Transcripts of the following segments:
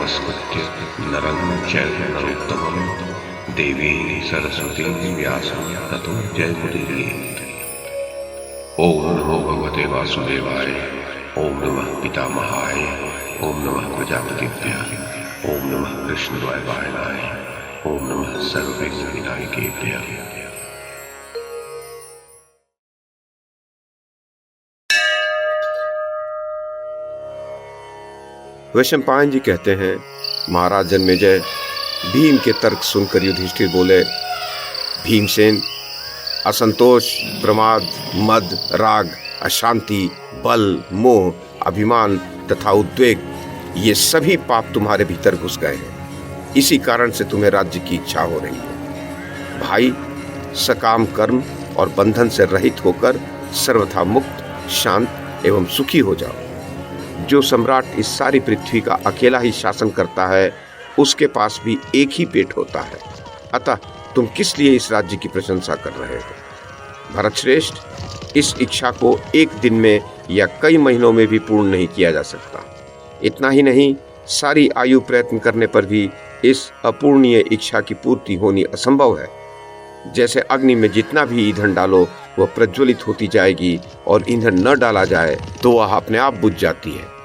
नमस्कृत्य नरं चैव नरोत्तमं देवीं सरस्वतीं व्यासं ततो जयमुदीरयेत्। ओम नमो भगवते वासुदेवाय, ओम नमः पितामहाय, ओम नमः प्रजापतिभ्यः, ओम नमः कृष्णद्वैपायनाय, ओम नमः सर्वविघ्नविनायकेभ्यः। वैशंपायन जी कहते हैं, महाराज जन्मेजय भीम के तर्क सुनकर युधिष्ठिर बोले, भीमसेन, असंतोष, प्रमाद, मद, राग, अशांति, बल, मोह, अभिमान तथा उद्वेग, ये सभी पाप तुम्हारे भीतर घुस गए हैं। इसी कारण से तुम्हें राज्य की इच्छा हो रही है। भाई, सकाम कर्म और बंधन से रहित होकर सर्वथा मुक्त, शांत एवं सुखी हो जाओ। जो सम्राट इस सारी पृथ्वी का अकेला ही शासन करता है, उसके पास भी एक ही पेट होता है। अतः तुम किस लिए इस राज्य की प्रशंसा कर रहे हो? भरतश्रेष्ठ, इस इच्छा को एक दिन में या कई महीनों में भी पूर्ण नहीं किया जा सकता। इतना ही नहीं, सारी आयु प्रयत्न करने पर भी इस अपूर्णीय इच्छा की पूर्ति होनी असंभव है। जैसे अग्नि में जितना भी ईंधन डालो वह प्रज्वलित होती जाएगी और ईंधन न डाला जाए तो वह अपने आप बुझ जाती है।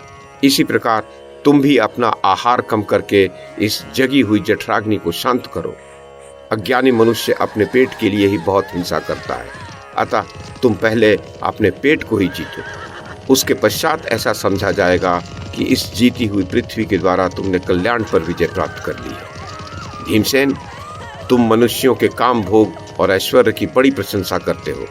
इसी प्रकार तुम भी अपना आहार कम करके इस जगी हुई जठराग्नि को शांत करो। अज्ञानी मनुष्य अपने पेट के लिए ही बहुत हिंसा करता है। अतः तुम पहले अपने पेट को ही जीतो, उसके पश्चात ऐसा समझा जाएगा कि इस जीती हुई पृथ्वी के द्वारा तुमने कल्याण पर विजय प्राप्त कर ली है। भीमसेन, तुम मनुष्यों के काम भोग और ऐश्वर्य की बड़ी प्रशंसा करते हो,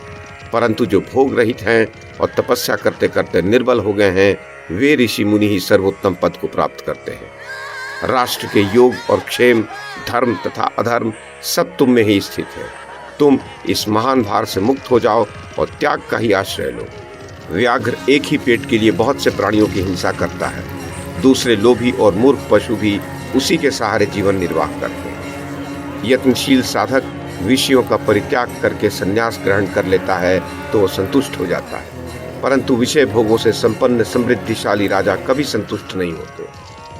परंतु जो भोग रहित हैं और तपस्या करते करते निर्बल हो गए हैं, वे ऋषि मुनि ही सर्वोत्तम पद को प्राप्त करते हैं। राष्ट्र के योग और क्षेम, धर्म तथा अधर्म सब तुम में ही स्थित है। तुम इस महान भार से मुक्त हो जाओ और त्याग का ही आश्रय लो। व्याघ्र एक ही पेट के लिए बहुत से प्राणियों की हिंसा करता है। दूसरे लोभी और मूर्ख पशु भी उसी के सहारे जीवन निर्वाह करते हैं। यत्नशील साधक विषयों का परित्याग करके संन्यास ग्रहण कर लेता है तो वह संतुष्ट हो जाता है, परंतु विषय भोगों से संपन्न समृद्धिशाली राजा कभी संतुष्ट नहीं होते।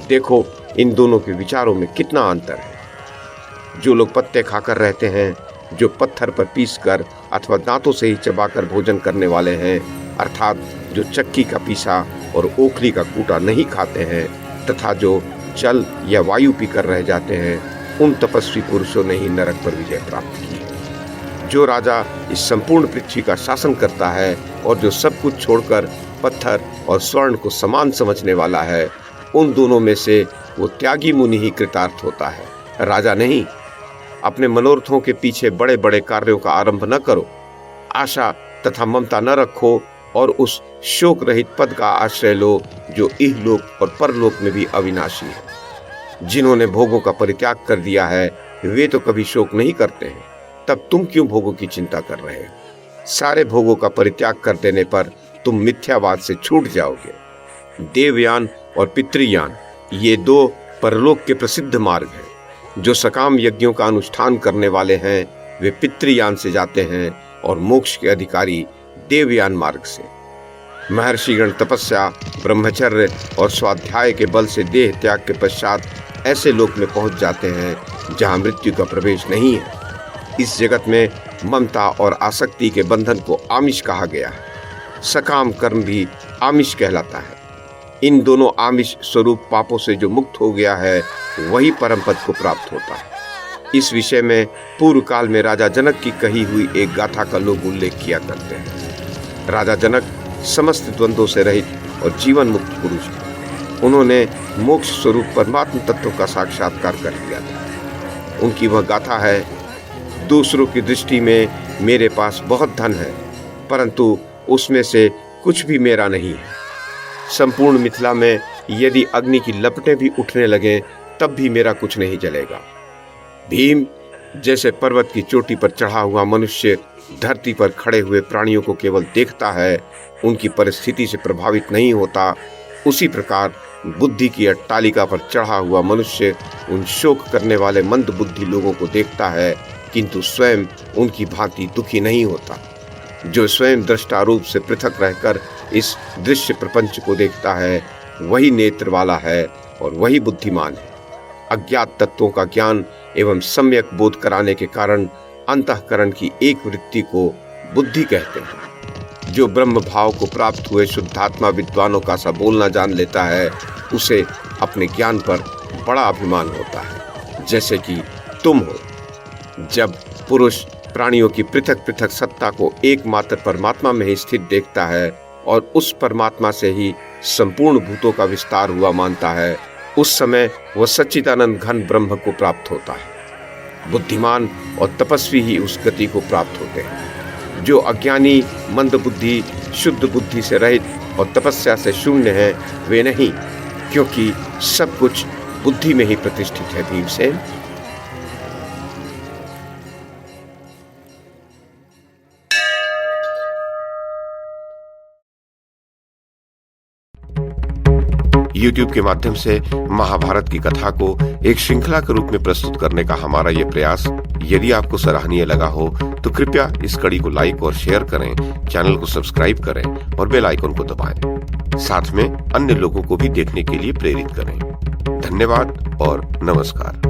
देखो, इन दोनों के विचारों में कितना अंतर है। जो लोग पत्ते खाकर रहते हैं, जो पत्थर पर पीसकर अथवा दांतों से ही चबाकर भोजन करने वाले हैं, अर्थात जो चक्की का पीसा और ओखली का कूटा नहीं खाते हैं, तथा जो जल या वायु पीकर रह जाते हैं, उन तपस्वी पुरुषों ने ही नरक पर विजय प्राप्त की। जो राजा इस संपूर्ण पृथ्वी का शासन करता है और जो सब कुछ छोड़कर पत्थर और स्वर्ण को समान समझने वाला है, उन दोनों में से वो त्यागी मुनि ही कृतार्थ होता है, राजा नहीं। अपने मनोरथों के पीछे बड़े बड़े कार्यों का आरंभ न करो। आशा तथा ममता न रखो और उस शोक रहित पद का आश्रय लो जो इहलोक और परलोक में भी अविनाशी है। जिन्होंने भोगों का परित्याग कर दिया है, वे तो कभी शोक नहीं करते हैं। तब तुम क्यों भोगों की चिंता कर रहे हो? सारे भोगों का परित्याग कर देने पर तुम मिथ्यावाद से छूट जाओगे। देवयान और पितृयान, ये दो परलोक के प्रसिद्ध मार्ग हैं। जो सकाम यज्ञों का अनुष्ठान करने वाले हैं, वे पितृयान से जाते हैं और मोक्ष के अधिकारी देवयान मार्ग से। महर्षिगण तपस्या, ब्रह्मचर्य और स्वाध्याय के बल से देह त्याग के पश्चात ऐसे लोक में पहुंच जाते हैं जहां मृत्यु का प्रवेश नहीं है। इस जगत में ममता और आसक्ति के बंधन को आमिष कहा गया है। सकाम कर्म भी आमिष कहलाता है। इन दोनों आमिष स्वरूप पापों से जो मुक्त हो गया है, वही परम पद को प्राप्त होता है। इस विषय में पूर्व काल में राजा जनक की कही हुई एक गाथा का लोग उल्लेख किया करते हैं। राजा जनक समस्त द्वंद्वों से रहित और जीवन मुक्त पुरुष थे। उन्होंने मोक्ष स्वरूप परमात्म तत्व का साक्षात्कार कर लिया था। उनकी वह गाथा है, दूसरों की दृष्टि में मेरे पास बहुत धन है, परंतु उसमें से कुछ भी मेरा नहीं है। संपूर्ण मिथिला में यदि अग्नि की लपटें भी उठने लगें, तब भी मेरा कुछ नहीं जलेगा। भीम, जैसे पर्वत की चोटी पर चढ़ा हुआ मनुष्य धरती पर खड़े हुए प्राणियों को केवल देखता है, उनकी परिस्थिति से प्रभावित नहीं होता, उसी प्रकार बुद्धि की अट्टालिका पर चढ़ा हुआ मनुष्य उन शोक करने वाले मंद बुद्धि लोगों को देखता है, किंतु स्वयं उनकी भांति दुखी नहीं होता। जो स्वयं दृष्टा रूप से पृथक रहकर इस दृश्य प्रपंच को देखता है, वही नेत्र वाला है और वही बुद्धिमान है। अज्ञात तत्वों का ज्ञान एवं सम्यक बोध कराने के कारण अंतःकरण की एक वृत्ति को बुद्धि कहते हैं। जो ब्रह्म भाव को प्राप्त हुए शुद्धात्मा विद्वानों का सा बोलना जान लेता है, उसे अपने ज्ञान पर बड़ा अभिमान होता है, जैसे कि तुम हो। जब पुरुष प्राणियों की पृथक पृथक सत्ता को एकमात्र परमात्मा में ही स्थित देखता है और उस परमात्मा से ही संपूर्ण भूतों का विस्तार हुआ मानता है, उस समय वह सच्चिदानंद घन ब्रह्म को प्राप्त होता है। बुद्धिमान और तपस्वी ही उस गति को प्राप्त होते हैं। जो अज्ञानी, मंदबुद्धि, शुद्ध बुद्धि से रहित और तपस्या से शून्य हैं, वे नहीं, क्योंकि सब कुछ बुद्धि में ही प्रतिष्ठित है। भीमसेन, YouTube के माध्यम से महाभारत की कथा को एक श्रृंखला के रूप में प्रस्तुत करने का हमारा ये प्रयास यदि आपको सराहनीय लगा हो तो कृपया इस कड़ी को लाइक और शेयर करें, चैनल को सब्सक्राइब करें और बेल आइकन को दबाएं। साथ में अन्य लोगों को भी देखने के लिए प्रेरित करें। धन्यवाद और नमस्कार।